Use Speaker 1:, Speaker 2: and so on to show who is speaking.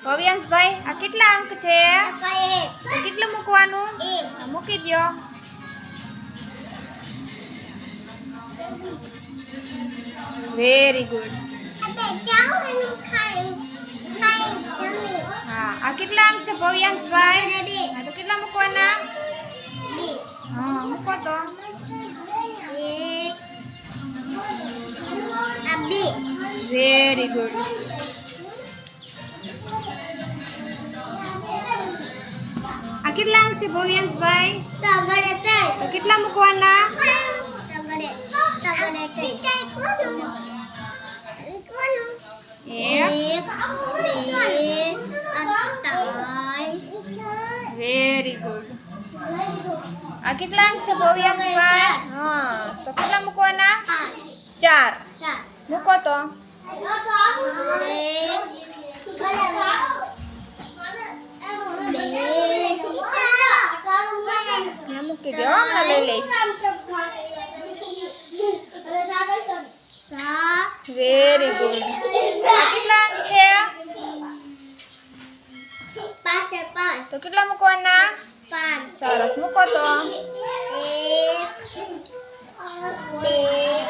Speaker 1: ભવ્યાંશભાઈ આ કેટલા અંક છે? તો કેટલું મૂકવાનું? મૂકી દો. Very good. હા આ કેટલા અંક છે ભવ્યાંશભાઈ? હા તો કેટલા મૂકવાના? હા મૂકો તો. Very good. આ કેટલા અંક છે ભવ્યાંશભાઈ? તો કેટલા મૂકવાના? Very good. આ કેટલા અંક છે ભવ્યાંશભાઈ? હા તો કેટલા મૂકવાના? 4 મૂકો તો. મૂકી દો હમણાં લઈ લઈશ. Very good. આ કેટલા અંક છે? તો કેટલા મૂકવાના? 5. સરસ મૂકો તો. 1 2